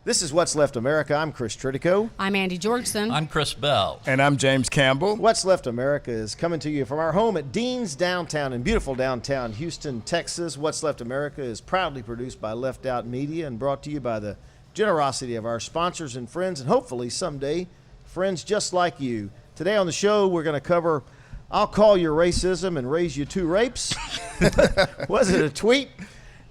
This is What's Left America. I'm Chris Tritico. I'm Andy Georgeson. I'm Chris Bell. And I'm James Campbell. What's Left America is coming to you from our home at Dean's Downtown in beautiful downtown Houston, Texas. What's Left America is proudly produced by Left Out Media and brought to you by the generosity of our sponsors and friends, and hopefully someday friends just like you. Today on the show, we're going to cover I'll Call Your Racism and Raise You 2 Rapes. Was it a tweet?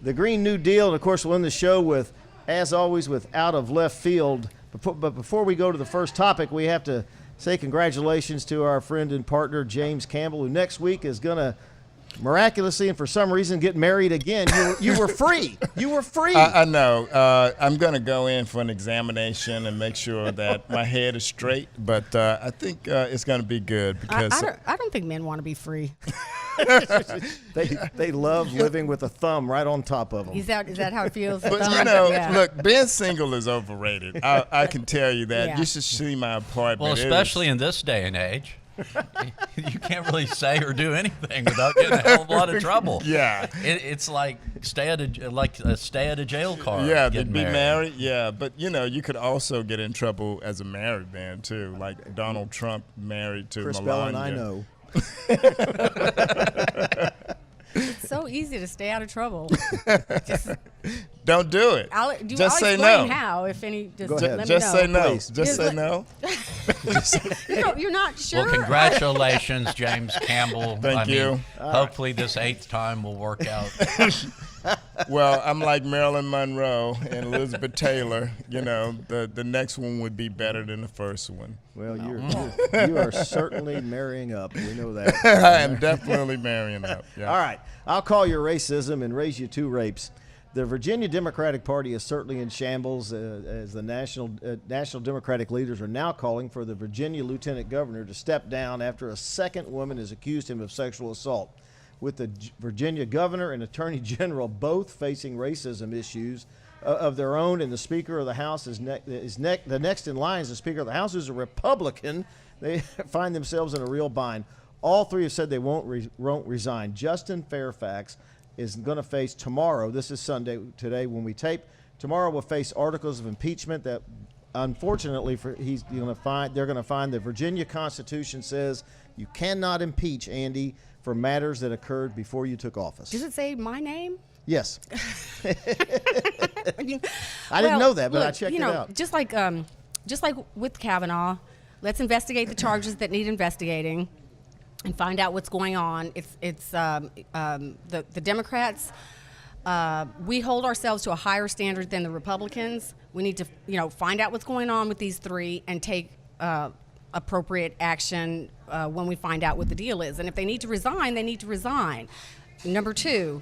The Green New Deal, and of course we'll end the show with, as always, with Out of Left Field. But before we go to the first topic, we have to say congratulations to our friend and partner, James Campbell, who next week is going to miraculously and for some reason get married again. You were free. You were free. I know. I'm going to go in for an examination and make sure that my head is straight. But I think it's going to be good because I don't think men want to be free. They love living with a thumb right on top of them. Is that how it feels? But Yeah. look, being single is overrated. I can tell you that. Yeah. You should see my apartment. Well, especially in this day and age. You can't really say or do anything without getting a hell of a lot of trouble. Yeah. It's like stay at a jail card. Yeah, to getting be married. Yeah, but you could also get in trouble as a married man too, like Donald Trump married to Chris Bell Melania. and I know. It's so easy to stay out of trouble. Don't do it. I'll Just say explain no. how, if any. Just Go ahead. let Just me say know. no. Please. Just say no. You're not sure. Well, congratulations, James Campbell. Thank you. Hopefully this 8th time will work out. Well, I'm like Marilyn Monroe and Elizabeth Taylor. The next one would be better than the first one. Well, you are certainly marrying up. We know that. I am definitely marrying up. Yeah. All right. I'll call your racism and raise you 2 rapes. The Virginia Democratic Party is certainly in shambles as the national Democratic leaders are now calling for the Virginia Lieutenant Governor to step down after a second woman has accused him of sexual assault. With the Virginia Governor and Attorney General both facing racism issues of their own, and the Speaker of the House the next in line is the Speaker of the House, who's a Republican. They find themselves in a real bind. All three have said they won't resign. Justin Fairfax is going to face tomorrow. This is Sunday today when we tape. Tomorrow will face articles of impeachment that, unfortunately, they're going to find the Virginia Constitution says you cannot impeach, Andy, for matters that occurred before you took office. Does it say my name? Yes. I didn't know that, but I checked it out. Just like with Kavanaugh, let's investigate the charges that need investigating and find out what's going on. It's the Democrats. We hold ourselves to a higher standard than the Republicans. We need to find out what's going on with these three and take appropriate action when we find out what the deal is. And if they need to resign, they need to resign. Number two,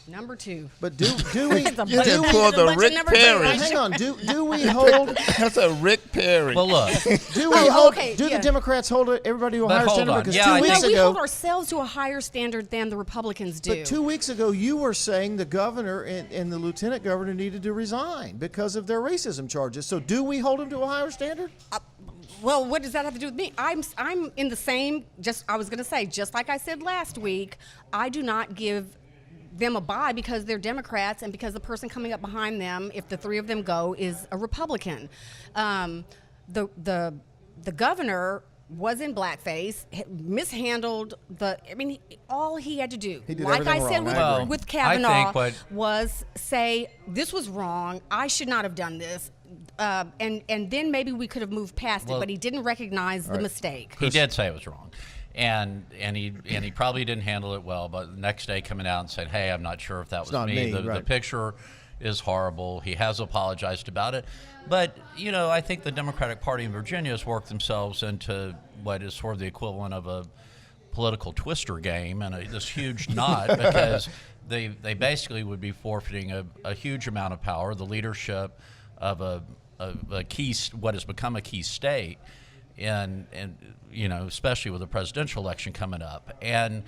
number two. But do we? You just pulled the Rick Perry. Hang on. Do we hold? That's a Rick Perry. Well, look. Do we hold? Okay, do yeah. the Democrats hold everybody to a But higher hold standard? on. Because Yeah, 2 weeks We ago, hold ourselves to a higher standard than the Republicans do. but 2 weeks ago, you were saying the governor and the lieutenant governor needed to resign because of their racism charges. So do we hold them to a higher standard? Well, what does that have to do with me? I'm in the same. I was going to say, just like I said last week, I do not give them a bye because they're Democrats and because the person coming up behind them, if the three of them go, is a Republican. The governor was in blackface, mishandled all he had to do, He did like I everything said wrong. I agree. with Kavanaugh, I think was say this was wrong. I should not have done this. And then maybe we could have moved past it, but he didn't recognize the mistake. He did say it was wrong. And he probably didn't handle it well, but the next day coming out and said, hey, I'm not sure if that was not me, The right. picture is horrible. He has apologized about it. But, I think the Democratic Party in Virginia has worked themselves into what is sort of the equivalent of a political twister game and this huge knot because they basically would be forfeiting a huge amount of power, the leadership of a key, what has become a key state. And especially with the presidential election coming up. And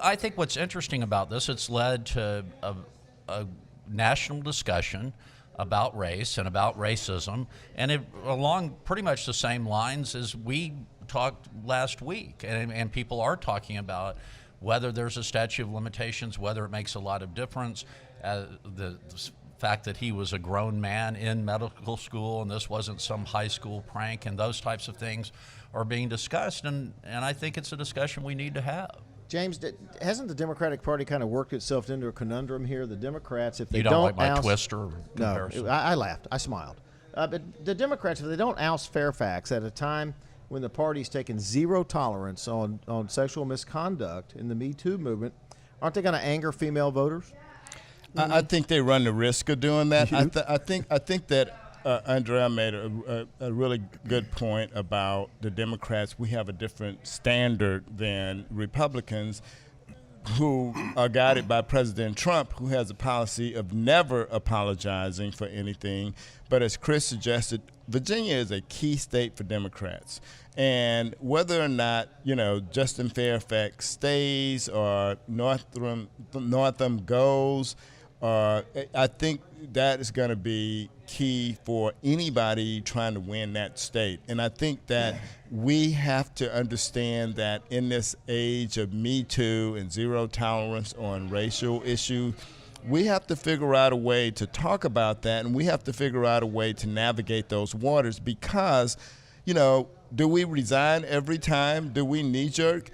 I think what's interesting about this, it's led to a national discussion about race and about racism, and along pretty much the same lines as we talked last week. And people are talking about whether there's a statute of limitations, whether it makes a lot of difference. the fact that he was a grown man in medical school and this wasn't some high school prank, and those types of things are being discussed, and I think it's a discussion we need to have. James, hasn't the Democratic Party kind of worked itself into a conundrum here? The Democrats, if they You don't like my oust, twister comparison? No, I laughed. I smiled. But the Democrats, if they don't oust Fairfax at a time when the party's taken zero tolerance on sexual misconduct in the Me Too movement, aren't they going to anger female voters? I think they run the risk of doing that. I think that Andrea made a really good point about the Democrats. We have a different standard than Republicans, who are guided by President Trump, who has a policy of never apologizing for anything. But as Chris suggested, Virginia is a key state for Democrats. And whether or not, Justin Fairfax stays or Northam goes, I think that is going to be key for anybody trying to win that state. And I think that we have to understand that in this age of Me Too and zero tolerance on racial issues, we have to figure out a way to talk about that, and we have to figure out a way to navigate those waters because, do we resign every time? Do we knee-jerk?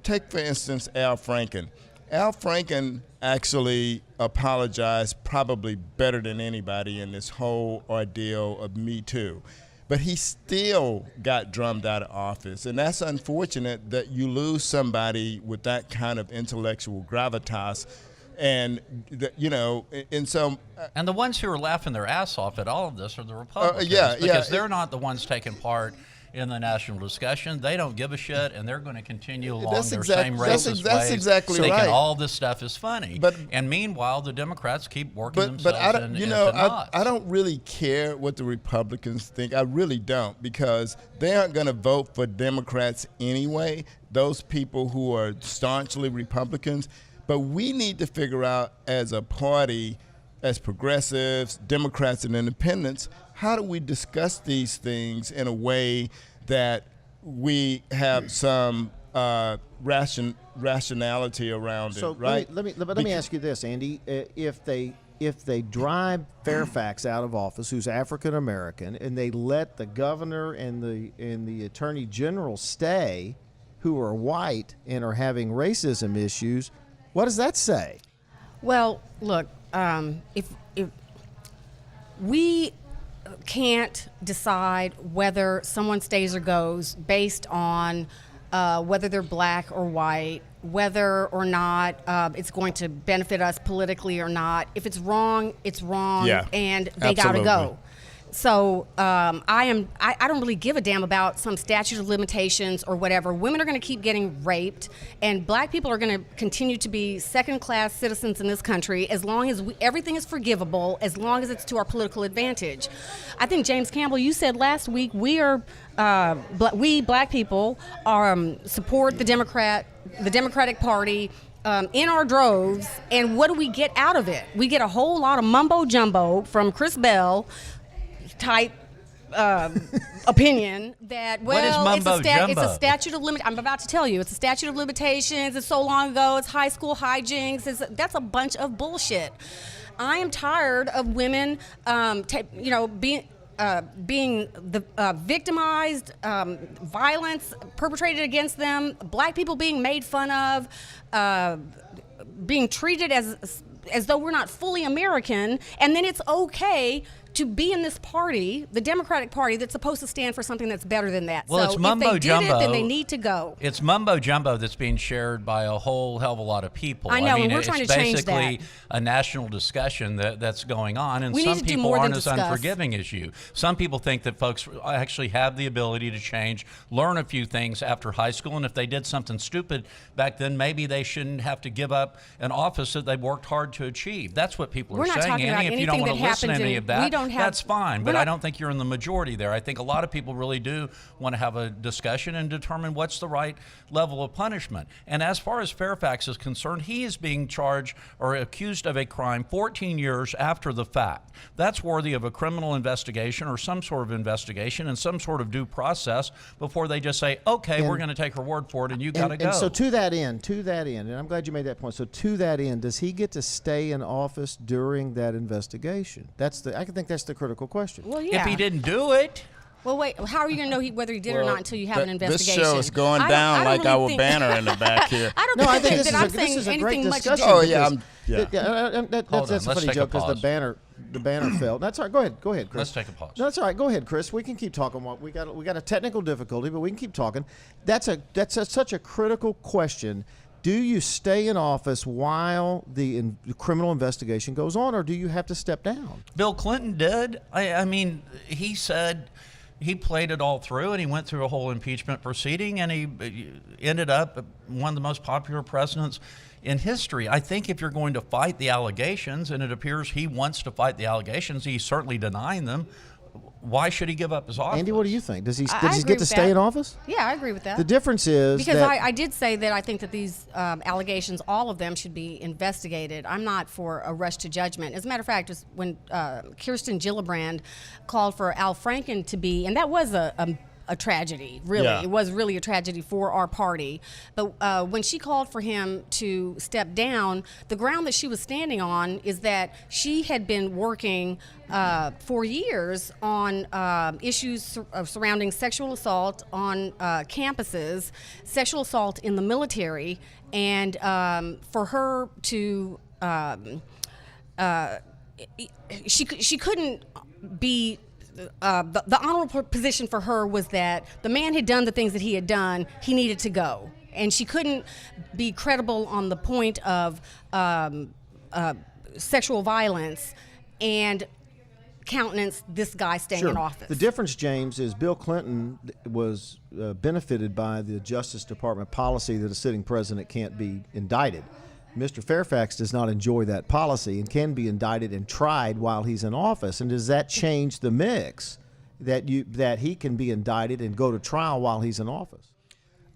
Take, for instance, Al Franken. Al Franken actually apologized probably better than anybody in this whole ordeal of Me Too. But he still got drummed out of office. And that's unfortunate that you lose somebody with that kind of intellectual gravitas. And, and so... and the ones who are laughing their ass off at all of this are the Republicans. Because they're not the ones taking part in the national discussion. They don't give a shit, and they're going to continue along their same racist ways, exactly thinking right. all this stuff is funny. And meanwhile, the Democrats keep working themselves into knots. I don't really care what the Republicans think. I really don't, because they aren't going to vote for Democrats anyway, those people who are staunchly Republicans. But we need to figure out as a party, as progressives, Democrats, and independents, how do we discuss these things in a way that we have some rationality around it, right? Let me ask you this, Andy. If they drive Fairfax out of office, who's African American, and they let the governor and the attorney general stay, who are white and are having racism issues, what does that say? Well, look, if we can't decide whether someone stays or goes based on whether they're black or white, whether or not it's going to benefit us politically or not. If it's wrong, it's wrong, and they got to go. So I don't really give a damn about some statute of limitations or whatever. Women are going to keep getting raped, and black people are going to continue to be second-class citizens in this country as long as everything is forgivable, as long as it's to our political advantage. I think, James Campbell, you said last week we black people support the Democratic Party in our droves, and what do we get out of it? We get a whole lot of mumbo jumbo from Chris Bell type opinion that, well, it's a statute of limit. I'm about to tell you, it's a statute of limitations. It's so long ago. It's high school hijinks. That's a bunch of bullshit. I am tired of women, being victimized, violence perpetrated against them, black people being made fun of, being treated as though we're not fully American, and then it's okay to be in this party, the Democratic Party, that's supposed to stand for something that's better than that. Well, so it's mumbo if they jumbo. did it, then they need to go. It's mumbo jumbo that's being shared by a whole hell of a lot of people. I know, and we're trying to change that. It's basically a national discussion that's going on, and we some need to do people more aren't than as discuss. unforgiving as you. Some people think that folks actually have the ability to change, learn a few things after high school, and if they did something stupid back then, maybe they shouldn't have to give up an office that they've worked hard to achieve. That's what people We're are not saying, talking Andy. about If you don't anything want to that listen to happened any of that, don't have. That's fine, we're but I not- don't think you're in the majority there. I think a lot of people really do want to have a discussion and determine what's the right level of punishment. And as far as Fairfax is concerned, he is being charged or accused of a crime 14 years after the fact. That's worthy of a criminal investigation or some sort of investigation and some sort of due process before they just say, okay, we're going to take her word for it and you got to go. And so to that end, and I'm glad you made that point. So to that end, does he get to stay in office during that investigation? I think that's the critical question. Well, yeah. If he didn't do it, Well, wait. How are you going to know whether he did or not until you have an investigation? This show is going I down don't like really our think- banner in the back here. I don't No, I think think that I'm saying this is a great anything much discussion. different. Oh, yeah, That's Hold on, a let's funny take a joke because pause. the banner fell. That's all right. Go ahead, Chris. Let's take a pause. No, that's all right. Go ahead, Chris. We can keep talking. We got a technical difficulty, but we can keep talking. That's such a critical question. Do you stay in office while the criminal investigation goes on, or do you have to step down? Bill Clinton did. I mean, he said he played it all through, and he went through a whole impeachment proceeding, and he ended up one of the most popular presidents in history. I think if you're going to fight the allegations, and it appears he wants to fight the allegations, he's certainly denying them. Why should he give up his office? Andy, what do you think? Does he I get agree to with stay that. in office? Yeah, I agree with that. The difference is because that I did say that I think that these allegations, all of them, should be investigated. I'm not for a rush to judgment. As a matter of fact, was when Kirsten Gillibrand called for Al Franken to be, and that was a tragedy, really. Yeah. It was really a tragedy for our party. But when she called for him to step down, the ground that she was standing on is that she had been working for years on issues surrounding sexual assault on campuses, sexual assault in the military, and for her to she couldn't be. The honorable position for her was that the man had done the things that he had done. He needed to go, and she couldn't be credible on the point of sexual violence and countenance this guy staying in office. The difference, James, is Bill Clinton was benefited by the Justice Department policy that a sitting president can't be indicted. Mr. Fairfax does not enjoy that policy and can be indicted and tried while he's in office. And does that change the mix that he can be indicted and go to trial while he's in office?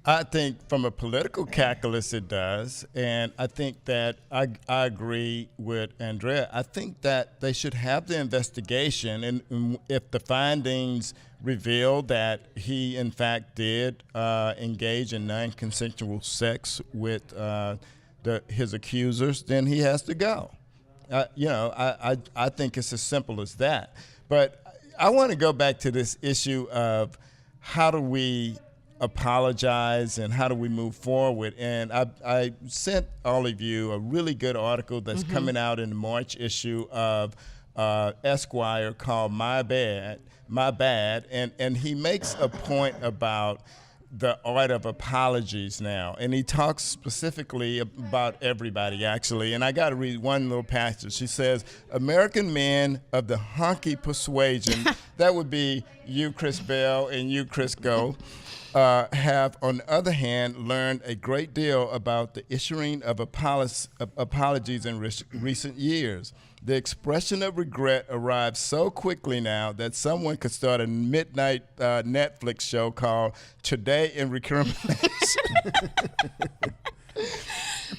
I think from a political calculus it does, and I think that I agree with Andrea. I think that they should have the investigation, and if the findings reveal that he in fact did engage in non-consensual sex with his accusers, then he has to go. I think it's as simple as that. But I want to go back to this issue of how do we apologize and how do we move forward. And I sent all of you a really good article that's coming out in the March issue of Esquire called My Bad, and he makes a point about the art of apologies now, and he talks specifically about everybody, actually. And I got to read one little passage. She says, American men of the honky persuasion, that would be you, Chris Bell, and you, Chris Go, have, on the other hand, learned a great deal about the issuing of apologies in recent years. The expression of regret arrives so quickly now that someone could start a midnight Netflix show called Today in Recrimination.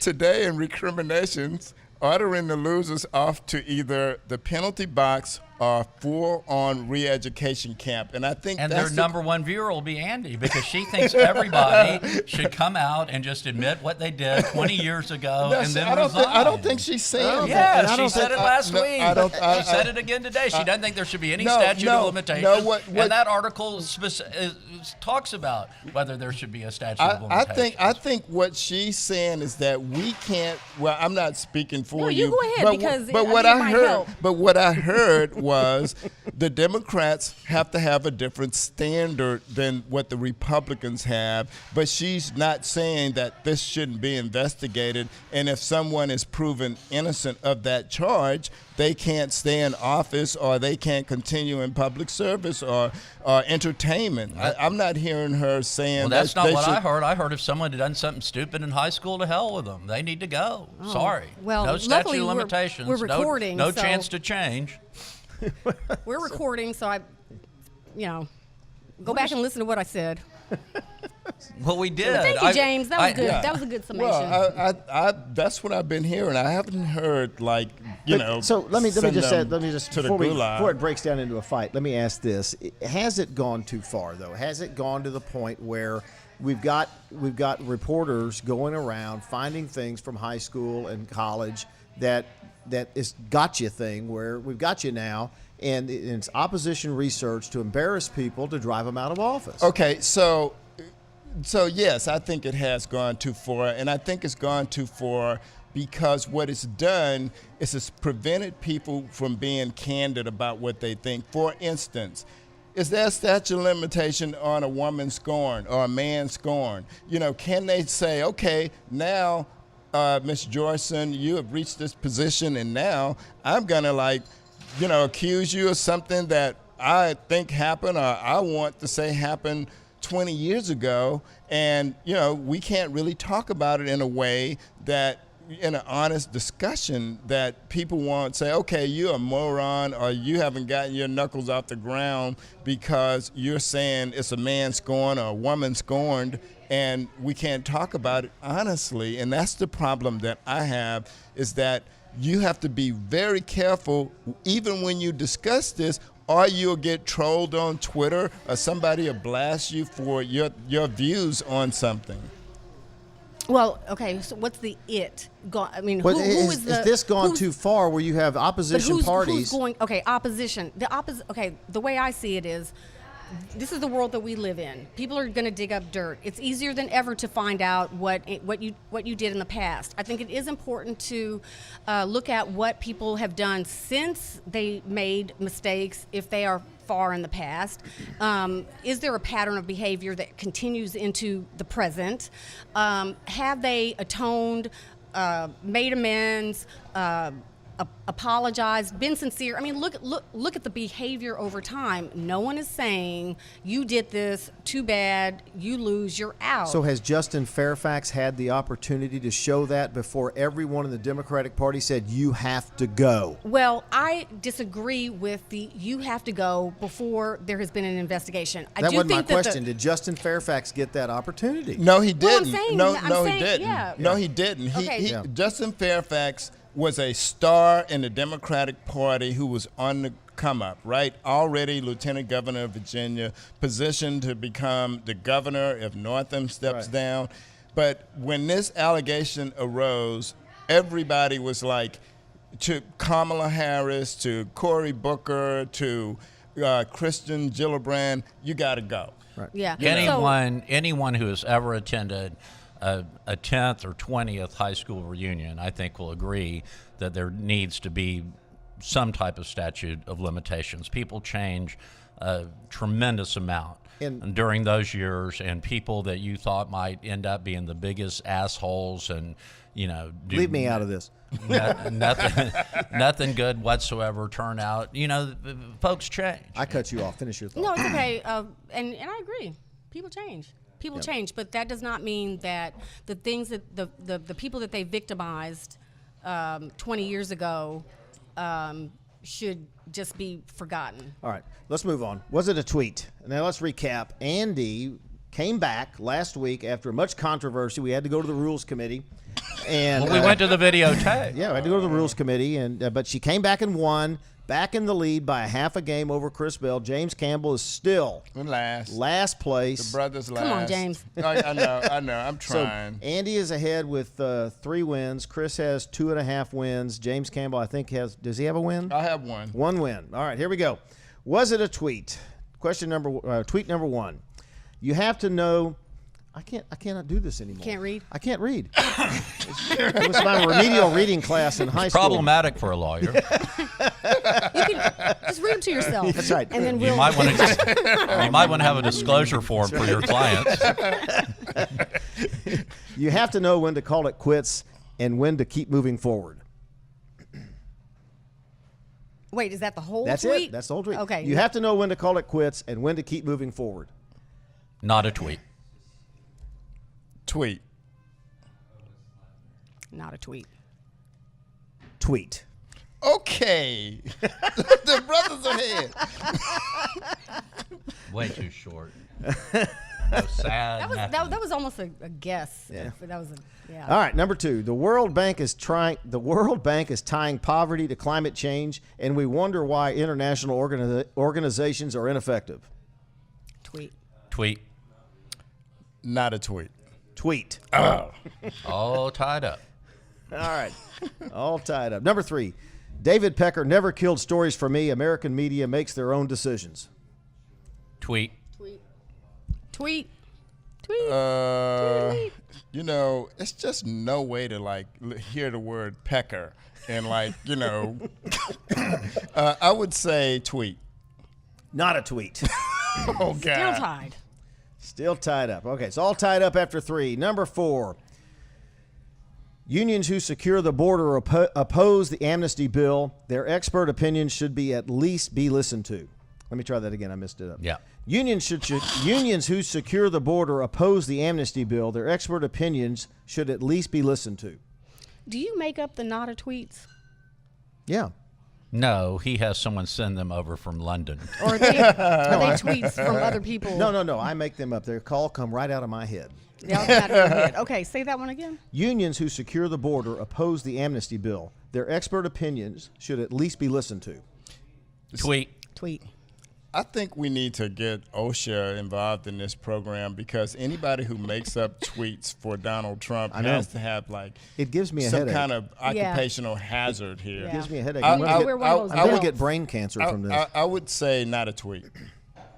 Today in Recriminations, ordering the losers off to either the penalty box or full-on re-education camp. And I think And that's their number one viewer will be Andy, because she thinks everybody should come out and just admit what they did 20 years ago and then resign. I don't think she's saying that. Yeah, And I she don't said think- it last no, week. I She said it again today. She doesn't think there should be any No, statute no, of limitations. no, what- and that article talks about whether there should be a statute of limitations. I think what she's saying is that we can't. Well, I'm not speaking for No, you. you go ahead, because but I what think it I might heard, help. but what I heard was the Democrats have to have a different standard than what the Republicans have. But she's not saying that this shouldn't be investigated, and if someone is proven innocent of that charge, they can't stay in office or they can't continue in public service or entertainment. I'm not hearing her saying Well, that's that not they what should. I heard. I heard if someone had done something stupid in high school, to hell with them. They need to go. Sorry. Well, no luckily statute of we're limitations. recording, no so- chance to change. We're recording, so go back and listen to what I said. Well, we did. Thank you, James. That was good. Yeah. That was a good summation. Well, I that's what I've been hearing. I haven't heard So let me send just them say, to the before gulag. it breaks down into a fight, let me ask this: has it gone too far though? Has it gone to the point where we've got reporters going around finding things from high school and college that is gotcha thing where we've got you now, and it's opposition research to embarrass people to drive them out of office? Okay, so yes, I think it has gone too far, and I think it's gone too far because what it's done is it's prevented people from being candid about what they think. For instance, is there a statute of limitation on a woman scorn or a man scorn? Can they say, okay, now, Ms. Joyson, you have reached this position, and now I'm gonna accuse you of something that I think happened or I want to say happened 20 years ago, and we can't really talk about it in a way that in an honest discussion that people won't say, okay, you're a moron or you haven't gotten your knuckles off the ground because you're saying it's a man scorned or a woman scorned, and we can't talk about it honestly. And that's the problem that I have, is that you have to be very careful even when you discuss this, or you'll get trolled on Twitter or somebody will blast you for your views on something. Well, okay. So what's the it? I mean, But is this gone too far where you have opposition parties? Who's going? Okay, opposition. Okay, the way I see it is, this is the world that we live in. People are going to dig up dirt. It's easier than ever to find out what you did in the past. I think it is important to look at what people have done since they made mistakes, if they are far in the past. Is there a pattern of behavior that continues into the present? Have they atoned, made amends, apologized, been sincere? I mean, look at the behavior over time. No one is saying you did this, too bad, you lose, you're out. So has Justin Fairfax had the opportunity to show that before everyone in the Democratic Party said you have to go? Well, I disagree with the you have to go before there has been an investigation. That wasn't my question. Did Justin Fairfax get that opportunity? No, he Well, I'm didn't. saying- no, I'm no, saying, he didn't. yeah. No, he didn't. Okay. Yeah. Justin Fairfax was a star in the Democratic Party who was on the come up, right? Already Lieutenant Governor of Virginia, positioned to become the governor if Northam steps Right. down. But when this allegation arose, everybody was like, to Kamala Harris, to Cory Booker, to Kristen Gillibrand, you got to go. Right. Yeah. Anyone who has ever attended a 10th or 20th high school reunion, I think, will agree that there needs to be some type of statute of limitations. People change a tremendous amount And- during those years, and people that you thought might end up being the biggest assholes and, do Leave me out of this. nothing good whatsoever turn out. Folks change. I cut you off. Finish your thought. No, it's okay. And I agree. People change. People change, but that does not mean that the things that the people that they victimized 20 years ago should just be forgotten. All right, let's move on. Was it a tweet? Now let's recap. Andy came back last week after much controversy. We had to go to the Rules Committee. And We went to the videotape. Yeah, I had to go to the Rules Committee, and but she came back and won, back in the lead by a half a game over Chris Bell. James Campbell is still last place. The brothers last. Come on, James. I know. I'm So trying. Andy is ahead with 3 wins. Chris has 2.5 wins. James Campbell, I think, does he have a win? I have one. 1 win. All right, here we go. Was it a tweet? Tweet number 1. You have to know. I cannot do this anymore. Can't read? I can't read. It was my remedial reading class in high school. Problematic for a lawyer. You can just read them to yourself. That's right. And then You we'll. might want to have a disclosure form for your clients. You have to know when to call it quits and when to keep moving forward. Wait, is that the whole That's tweet? it. That's the whole tweet. Okay. You have to know when to call it quits and when to keep moving forward. Not a tweet. Tweet. Not a tweet. Tweet. Okay. The brothers ahead. Way too short. So sad. That was almost a guess. Yeah. That was yeah. All right, number 2. The World Bank is tying poverty to climate change, and we wonder why international organizations are ineffective. Tweet. Not a tweet. Tweet. All tied up. All right. All tied up. Number 3. David Pecker never killed stories for me. American media makes their own decisions. Tweet. Tweet. You know, it's just no way to like hear the word pecker and like, you know, I would say tweet. Not a tweet. Oh, God. Still tied. Still tied up. Okay, it's all tied up after 3. Number 4. Unions who secure the border oppose the amnesty bill. Their expert opinions should be at least be listened to. Let me try that again. I messed it up. Yeah. Unions who secure the border oppose the amnesty bill. Their expert opinions should at least be listened to. Do you make up the nada tweets? Yeah. No, he has someone send them over from London. Or are they tweets from other people? No. I make them up. Their call come right out of my head. They all come out of your head. Okay, say that one again. Unions who secure the border oppose the amnesty bill. Their expert opinions should at least be listened to. Tweet. I think we need to get OSHA involved in this program because anybody who makes up tweets for Donald Trump has to have like It gives me a some headache. kind of occupational hazard here. Yeah. Gives me a headache. I- I'm I- gonna I- get, I'm gonna get brain cancer from this. I would say not a tweet.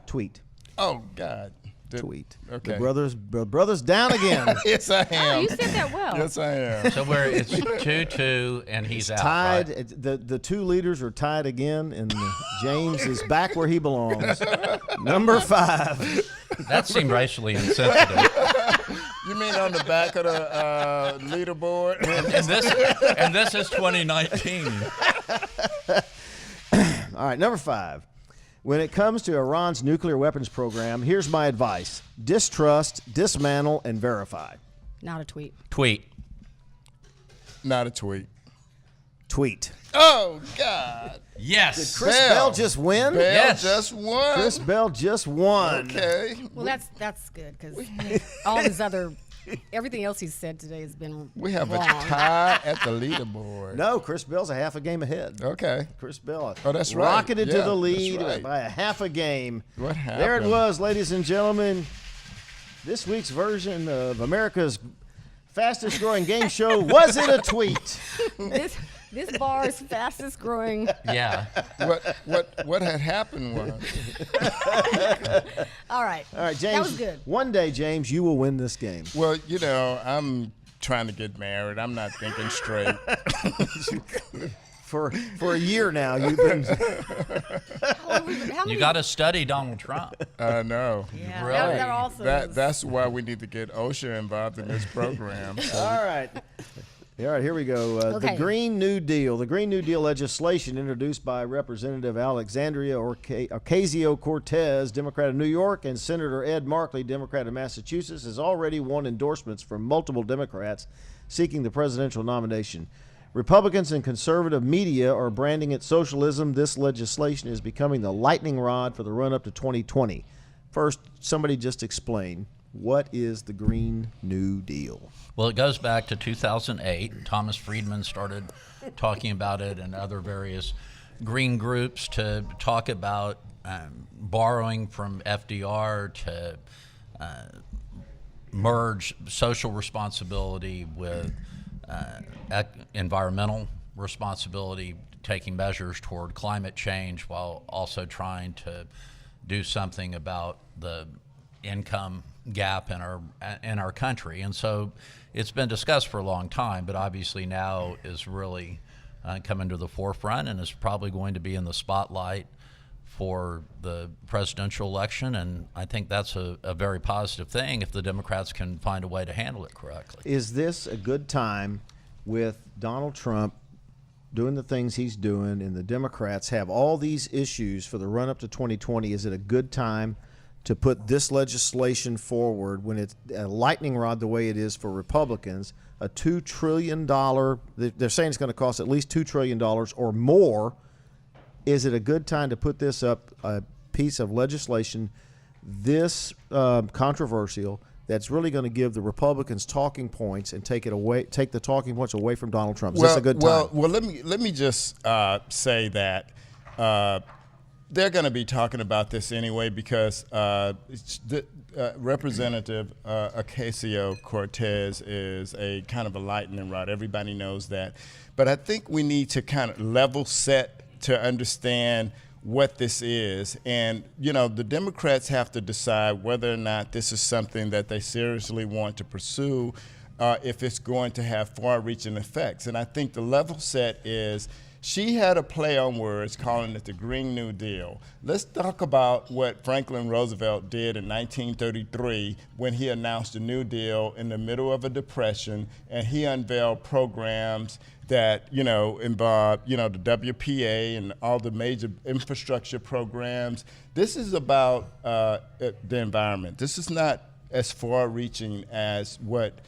Tweet. Oh, God. Tweet. Okay. The brothers down again. Yes, I am. Oh, you said that well. Yes, I am. So it's 2-2, and he's out. Tied. Right? The two leaders are tied again, and James is back where he belongs. Number 5. That seemed racially insensitive. You mean on the back of the leaderboard? and this is 2019. All right, number 5. When it comes to Iran's nuclear weapons program, here's my advice. Distrust, dismantle, and verify. Not a tweet. Tweet. Not a tweet. Tweet. Oh, God. Yes. Chris Bell just win? Bell Yes. just won. Chris Bell just won. Okay. Well, that's good because all his everything else he's said today has been We have wrong. a tie at the leaderboard. No, Chris Bell's a half a game ahead. Okay. Chris Bell Oh, that's right. rocketed to Yeah, the that's lead right. by a half a game. What There it happened? was, ladies and gentlemen. This week's version of America's fastest growing game show. Was it a tweet? This bar's fastest growing. Yeah. What had happened was All right. All right, James. That was good. One day, James, you will win this game. well, you know, I'm trying to get married. I'm not thinking straight. For a year now, you've been. How many? You got to study Donald Trump. I know. Yeah, Really? that also is. That's why we need to get OSHA involved in this program. All right. All right, here we go. The Okay. Green New Deal. The Green New Deal legislation introduced by Representative Alexandria Ocasio-Cortez, Democrat of New York, and Senator Ed Markey, Democrat of Massachusetts, has already won endorsements from multiple Democrats seeking the presidential nomination. Republicans and conservative media are branding it socialism. This legislation is becoming the lightning rod for the run-up to 2020. First, somebody just explain, what is the Green New Deal? Well, it goes back to 2008. Thomas Friedman started talking about it, and other various green groups to talk about borrowing from FDR to merge social responsibility with environmental responsibility, taking measures toward climate change while also trying to do something about the income gap in our country. And so it's been discussed for a long time, but obviously now is really coming to the forefront and is probably going to be in the spotlight for the presidential election. And I think that's a very positive thing if the Democrats can find a way to handle it correctly. Is this a good time with Donald Trump doing the things he's doing and the Democrats have all these issues for the run-up to 2020? Is it a good time to put this legislation forward when it's a lightning rod the way it is for Republicans, a $2 trillion, they're saying it's going to cost at least $2 trillion or more. Is it a good time to put this up, a piece of legislation this controversial, that's really going to give the Republicans talking points and take the talking points away from Donald Trump? Is this a good time? Well, let me just say that they're going to be talking about this anyway, because Representative Ocasio-Cortez is a kind of a lightning rod. Everybody knows that. But I think we need to kind of level set to understand what this is. And, you know, the Democrats have to decide whether or not this is something that they seriously want to pursue, if it's going to have far-reaching effects. And I think the level set is, she had a play on words calling it the Green New Deal. Let's talk about what Franklin Roosevelt did in 1933 when he announced the New Deal in the middle of a depression, and he unveiled programs that, you know, involve, you know, the WPA and all the major infrastructure programs. This is about the environment. This is not as far-reaching as what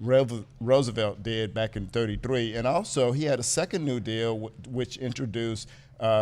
Roosevelt did back in '33, and also he had a second New Deal which introduced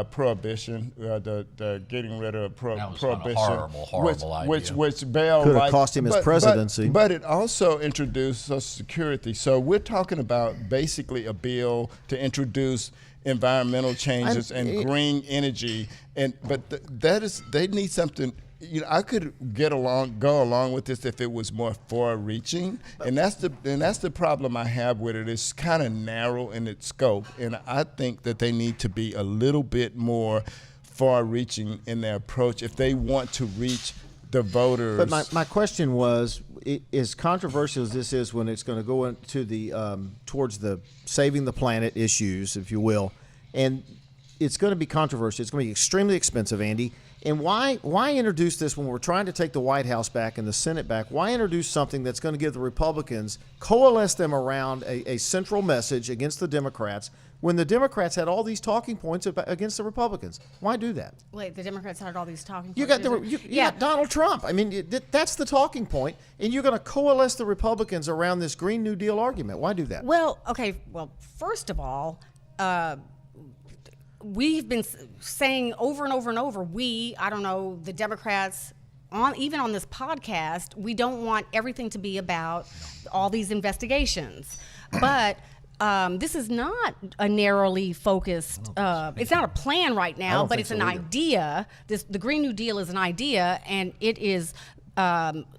prohibition, the getting rid of prohibition, horrible idea. which bailed could have cost him his presidency. But it also introduced Social Security. So we're talking about basically a bill to introduce environmental changes and green energy, they need something. You know, I could go along with this if it was more far-reaching, and that's the problem I have with it. It's kind of narrow in its scope, and I think that they need to be a little bit more far-reaching in their approach if they want to reach the voters. But my question was, as controversial as this is, when it's going to go into the towards the saving the planet issues, if you will, and it's going to be controversial. It's going to be extremely expensive, Andy. And why introduce this when we're trying to take the White House back and the Senate back? Why introduce something that's going to give the Republicans, coalesce them around a central message against the Democrats, when the Democrats had all these talking points against the Republicans? Why do that? Wait, the Democrats had all these talking points. You got Donald Trump. I mean, that's the talking point, and you're going to coalesce the Republicans around this Green New Deal argument. Why do that? Well, okay. Well, first of all, we've been saying over and over and over, the Democrats, even on this podcast, we don't want everything to be about all these investigations. But this is not a narrowly focused, it's not a plan right now, but it's an idea. The Green New Deal is an idea, and it is,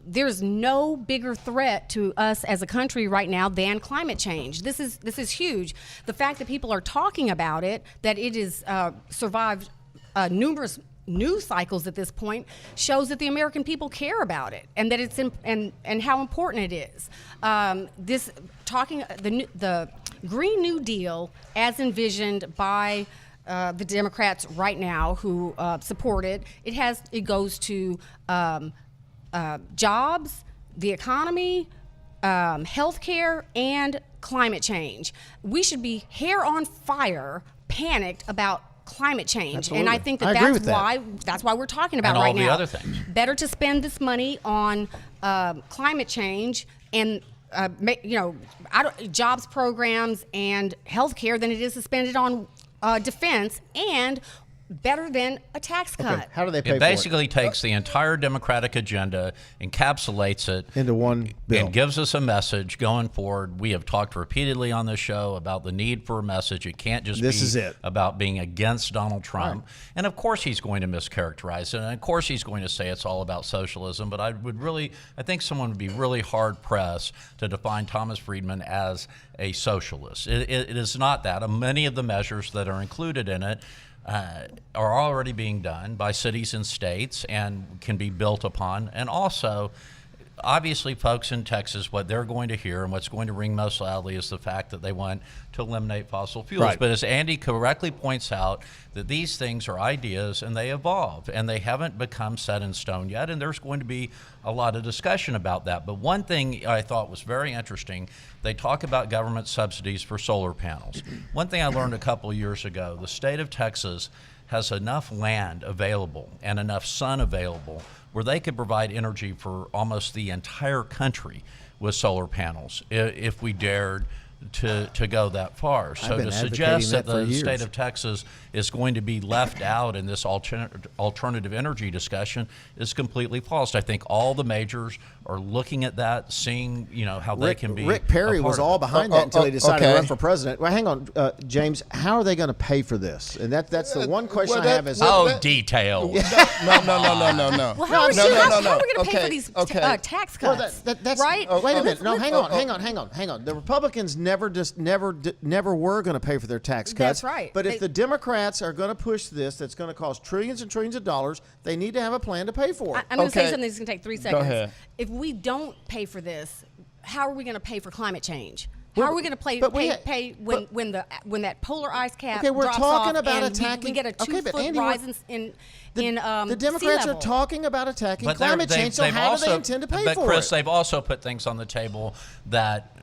there's no bigger threat to us as a country right now than climate change. This is huge. The fact that people are talking about it, that it is survived numerous news cycles at this point, shows that the American people care about it, and that it's and how important it is. The Green New Deal, as envisioned by the Democrats right now, who support it, it goes to jobs, the economy, healthcare, and climate change. We should be hair on fire, panicked about climate change. Absolutely. And I think that's why we're talking about and right all the now. other things. Better to spend this money on climate change and jobs programs and healthcare than it is to spend it on defense, and better than a tax cut. Okay. How do they pay for it? It basically takes the entire Democratic agenda, encapsulates it into one bill, and gives us a message going forward. We have talked repeatedly on this show about the need for a message. It can't just be about being against Donald Trump. Right. And of course he's going to mischaracterize it, and of course he's going to say it's all about socialism, but I think someone would be really hard pressed to define Thomas Friedman as a socialist. It is not that. Many of the measures that are included in it are already being done by cities and states and can be built upon. And also, obviously, folks in Texas, what they're going to hear and what's going to ring most loudly is the fact that they want to eliminate fossil fuels. Right. But as Andy correctly points out, that these things are ideas and they evolve and they haven't become set in stone yet, and there's going to be a lot of discussion about that. But one thing I thought was very interesting, they talk about government subsidies for solar panels. One thing I learned a couple of years ago, the state of Texas has enough land available and enough sun available where they could provide energy for almost the entire country with solar panels if we dared to go that far. So been to advocating suggest that that for the years. state of Texas is going to be left out in this alternative energy discussion is completely false. I think all the majors are looking at that, seeing how they can be. Rick Perry a part was of all it. behind that until he decided to okay. run for president. Well, hang on, James. How are they going to pay for this? And that's the one question well, I have that- is well, Oh, detail. No. Well, how are we going to pay for these Okay. tax Well, cuts? that's right? Wait a minute. No, Let's- hang on. The Republicans never were going to pay for their tax cuts. That's right. But if They- the Democrats are going to push this, that's going to cost trillions and trillions of dollars. They need to have a plan to pay for it. I'm going to say Okay. something that's going to take 3 seconds. ahead. If we don't pay for this, how are we going to pay for climate change? How Well, are we going to but we pay when that polar ice cap Okay, we're drops talking off about and attacking. we get a Okay, but 2-foot Andy, rise the in the sea Democrats are level. talking about attacking But climate change. So how do they intend to pay but for Chris, it? they've also put things on the table that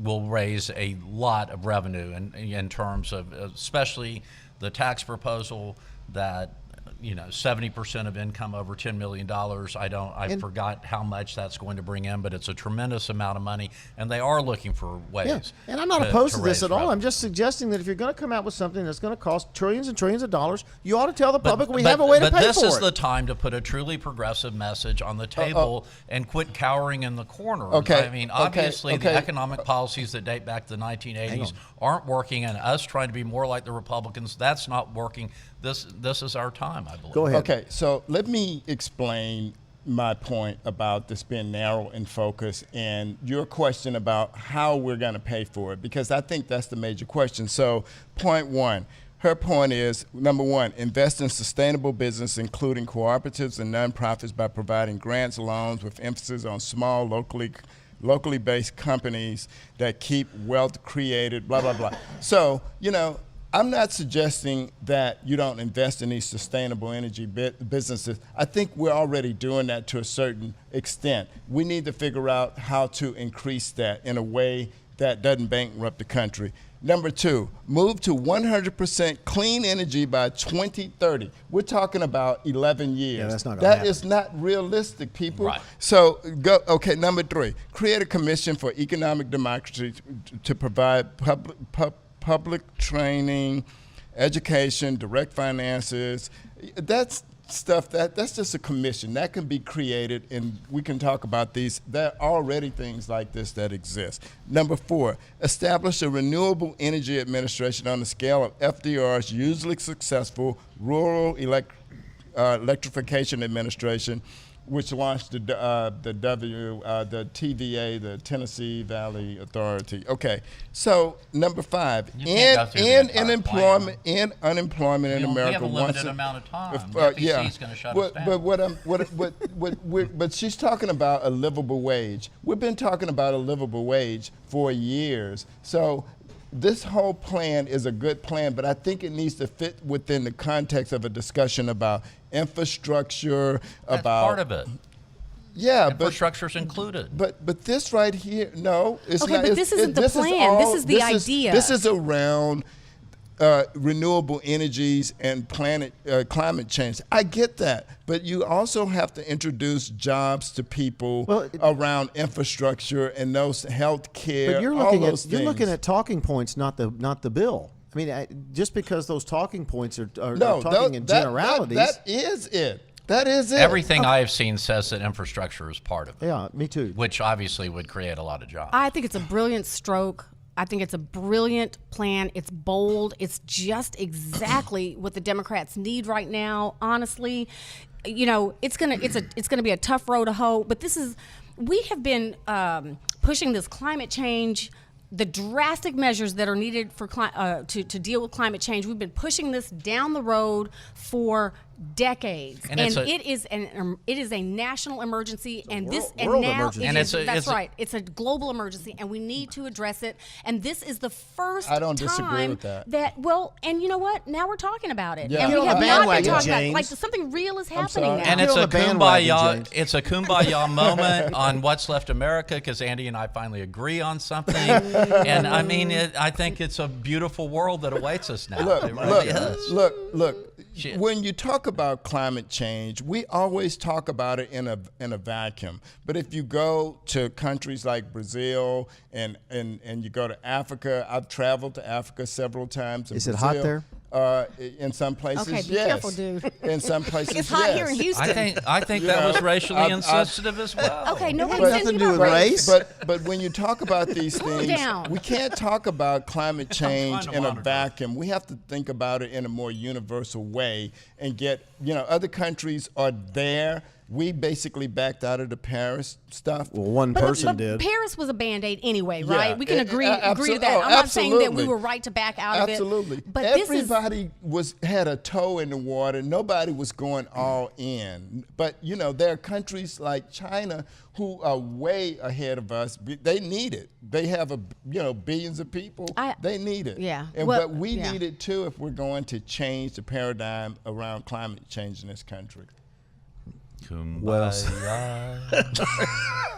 will raise a lot of revenue in terms of, especially the tax proposal that 70% of income over $10 million. I forgot how much that's going to bring in, but it's a tremendous amount of money, and they are looking for ways. Yeah, and I'm not opposed to this raise at all. revenue. I'm just suggesting that if you're going to come out with something that's going to cost trillions and trillions of dollars, you ought to tell the public we have a way to pay this for is it. the time to put a truly progressive message on the table and quit cowering in the corner. Okay, I mean, okay, obviously, okay. the economic policies that date back to the 1980s aren't working, and us trying to be more like the Republicans, that's not working. This is our time, I believe. Go ahead. Okay, so let me explain my point about this being narrow in focus and your question about how we're going to pay for it, because I think that's the major question. So, point one. Her point is, number one, invest in sustainable business, including cooperatives and nonprofits, by providing grants, loans with emphasis on small, locally based companies that keep wealth created, blah, blah, blah. So, I'm not suggesting that you don't invest in these sustainable energy businesses. I think we're already doing that to a certain extent. We need to figure out how to increase that in a way that doesn't bankrupt the country. Number two, move to 100% clean energy by 2030. We're talking about 11 years. Yeah, that's not gonna That happen. is not realistic, people. Right. So, okay, number three, create a commission for economic democracy to provide public training, education, direct finances. That's stuff that's just a commission that can be created, and we can talk about these. There are already things like this that exist. Number four, establish a renewable energy administration on the scale of FDR's usually successful rural electrification administration, which launched the TVA, the Tennessee Valley Authority. Okay, so number five, You can't go through the entire unemployment plan. in We America. have a limited once amount of time. The FEC yeah, is going to shut but, us down. but she's talking about a livable wage. We've been talking about a livable wage for years. So this whole plan is a good plan, but I think it needs to fit within the context of a discussion about infrastructure, That's about part of it. yeah, but Infrastructure's included. but this right here, no, it's Okay, not. but it's- this isn't the this is plan. all- This is the this idea. This is around renewable energies and climate change. I get that, but you also have to introduce jobs to people around infrastructure and those health care. But you're all looking those at you're looking things. at talking points, not the bill. I mean, just because those talking points are no, talking in generalities. That is it. That is it. Everything I have seen says that infrastructure is part of it, yeah, me too. which obviously would create a lot of jobs. I think it's a brilliant stroke. I think it's a brilliant plan. It's bold. It's just exactly what the Democrats need right now. Honestly, it's gonna be a tough road to hoe. But we have been pushing this climate change, the drastic measures that are needed for to deal with climate change. We've been pushing this down the road for decades, And and it's it is a national emergency, and world now emergency. And that's right. It's a global emergency, and we need to address it. And this is the first I don't disagree time with that. and you know what? Now we're talking about it. Yeah. And Get we on have the not been bandwagon, talking about it. James. Like something real is happening sorry. now. And Get it's on a the bandwagon, kumbaya. James. It's a kumbaya moment on What's Left America because Andy and I finally agree on something. And I mean, I think it's a beautiful world that awaits us now. It really is. Look, Shit. when you talk about climate change, we always talk about it in a vacuum. But if you go to countries like Brazil and you go to Africa, I've traveled to Africa several times. In Is it Brazil, hot there? In some places, Okay, be yes. careful, dude. In some places, It's hot yes. here in Houston. I think You that know, was racially I've- insensitive as well. Okay, nobody's But saying nothing to do about with race. But when you talk about these Calm things, down. we can't talk about climate change to in a monitor. vacuum. We have to think about it in a more universal way and get, other countries are there. We basically backed out of the Paris stuff. Well, one But person did. Paris was a Band-Aid anyway, Yeah, right? We can agree to absolutely. that. Oh, I'm not saying that we absolutely. were right to back out of it. Absolutely. But this is Everybody had a toe in the water. Nobody was going all in. But there are countries like China who are way ahead of us. They need it. They have billions of people. They need it. Yeah. But we yeah. need it too if we're going to change the paradigm around climate change in this country. Well, Kumbaya.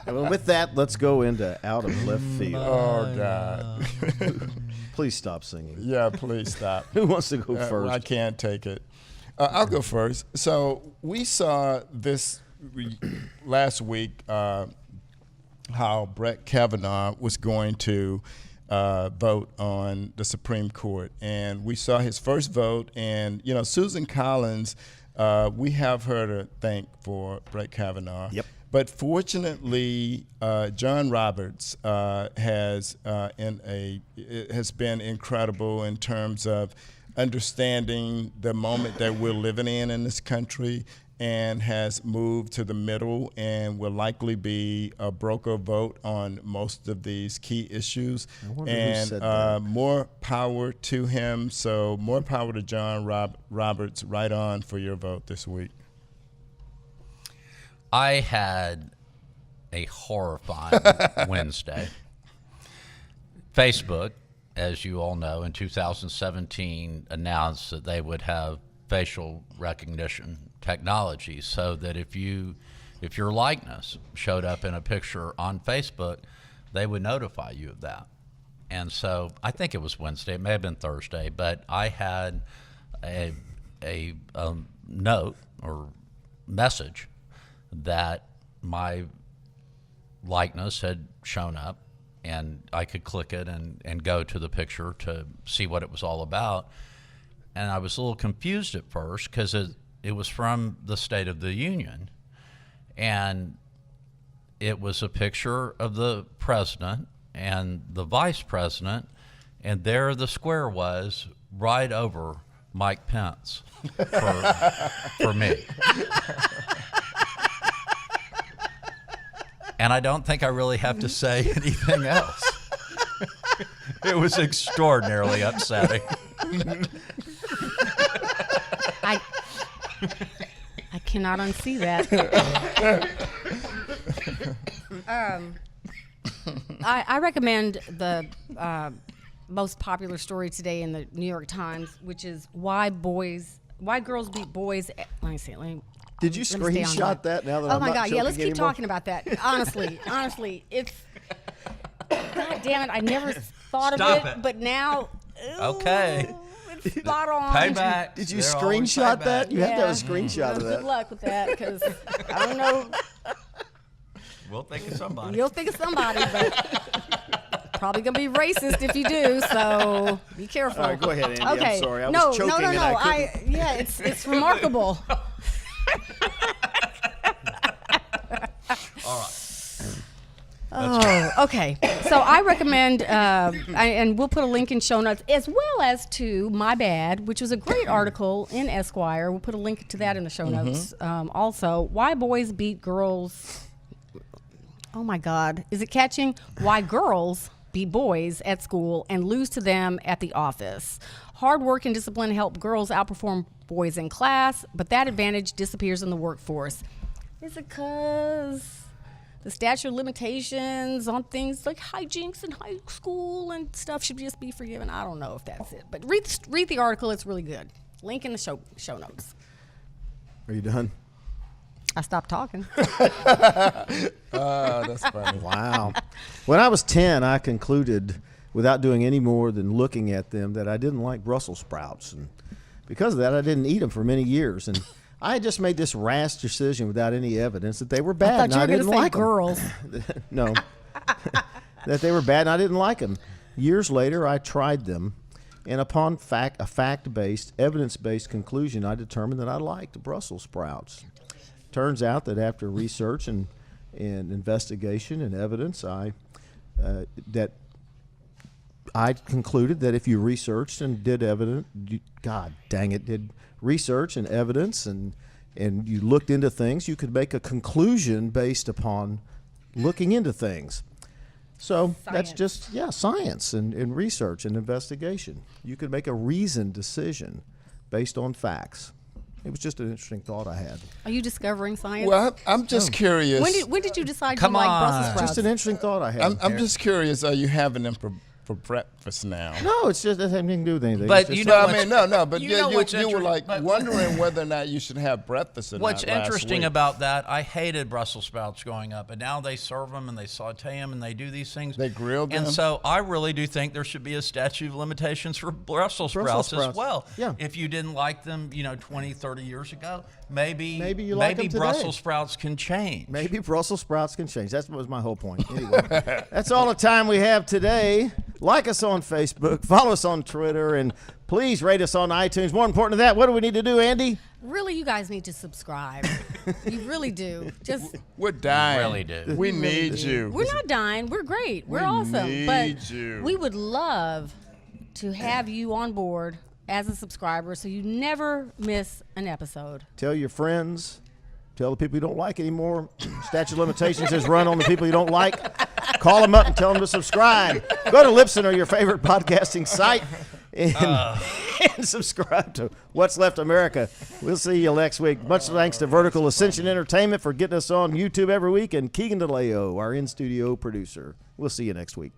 Well, with that, let's go into out of left field. Oh God. Please stop singing. Yeah, please stop. Who wants to go I first? can't take it. I'll go first. So we saw this last week how Brett Kavanaugh was going to vote on the Supreme Court, and we saw his first vote. And Susan Collins, we have her to thank for Brett Kavanaugh. Yep. But fortunately, John Roberts has been incredible in terms of understanding the moment that we're living in this country, and has moved to the middle and will likely be a broker vote on most of these key issues. I wonder who And said that. more power to him. So more power to John Roberts. Right on for your vote this week. I had a horrifying Wednesday. Facebook, as you all know, in 2017 announced that they would have facial recognition technology, so that if your likeness showed up in a picture on Facebook, they would notify you of that. And so I think it was Wednesday, it may have been Thursday, but I had a note or message that my likeness had shown up, and I could click it and go to the picture to see what it was all about. And I was a little confused at first because it was from the State of the Union, and it was a picture of the president and the vice president, and there the square was right over Mike Pence for me. And I don't think I really have to say anything else. It was extraordinarily upsetting. I cannot unsee that. I recommend the most popular story today in the New York Times, which is why girls beat boys. Let me see. Did you let me stay on screenshot line. that now that Oh I'm my not God! Yeah, let's choking keep anymore? talking about that. Honestly, it's. God damn it! I never thought Stop of it, it. but now. Okay. It's spot on. Payback. Did you They're always screenshot payback. that? You have to have a Yeah. screenshot of Good that. luck with that, because I don't know. We'll think of somebody. You'll think of somebody, but probably gonna be racist if you do. So be careful. All right, go ahead, Andy. I'm Okay. sorry. I was no, choking no. and I couldn't. Yeah, it's remarkable. All right. Oh, okay. So I recommend, and we'll put a link in show notes, as well as to My Bad, which was a great article in Esquire. We'll put a link to that in the show notes. Also, Why Boys Beat Girls. Oh my God, is it catching? Why Girls Beat Boys at School and Lose to Them at the Office. Hard work and discipline help girls outperform boys in class, but that advantage disappears in the workforce. Is it because the statute of limitations on things like hijinks in high school and stuff should just be forgiven? I don't know if that's it, but read the article. It's really good. Link in the show notes. Are you done? I stopped talking. That's funny. Wow. When I was 10, I concluded, without doing any more than looking at them, that I didn't like Brussels sprouts. And because of that, I didn't eat them for many years. And I had just made this rash decision without any evidence that they were bad, I and thought I you were didn't going to say like 'em. girls. No, that they were bad, and I didn't like them. Years later, I tried them, and upon a fact-based, evidence-based conclusion, I determined that I liked Brussels sprouts. Turns out that after research and investigation and evidence, I concluded that if you researched and did did research and evidence and you looked into things, you could make a conclusion based upon looking into things. So that's just, science and research and investigation. You could make a reasoned decision based on facts. It was just an interesting thought I had. Are you discovering science? Well, I'm just curious. When did you decide Come you like on. Brussels sprouts? Just an interesting thought I had. I'm just curious. Are you having them for breakfast now? No, it's just, it has nothing to do with anything. But It's just you No, know I what's- mean, no, but you know what's you were like but- wondering whether or not you should have breakfast or What's not last interesting week. about that, I hated Brussels sprouts growing up, and now they serve them and they saute them and they do these things. They grill them? And so I really do think there should be a statute of limitations for Brussels sprouts as sprouts. well. Yeah. If you didn't like them, 20, 30 years ago, maybe you like them today. Brussels sprouts can change. Maybe Brussels sprouts can change. That was my whole point. Anyway, that's all the time we have today. Like us on Facebook, follow us on Twitter, and please rate us on iTunes. More important than that, what do we need to do, Andy? Really, you guys need to subscribe. You really do. Just We're dying. Really do. We need you. we're not dying. We're great. We're awesome. need But you. we would love to have you on board as a subscriber so you never miss an episode. Tell your friends. Tell the people you don't like anymore. Statute of limitations has run on the people you don't like. Call them up and tell them to subscribe. Go to Libsyn or your favorite podcasting site and subscribe to What's Left America. We'll see you next week. Much thanks to Vertical Ascension Entertainment for getting us on YouTube every week, and Keegan DeLeo, our in-studio producer. We'll see you next week.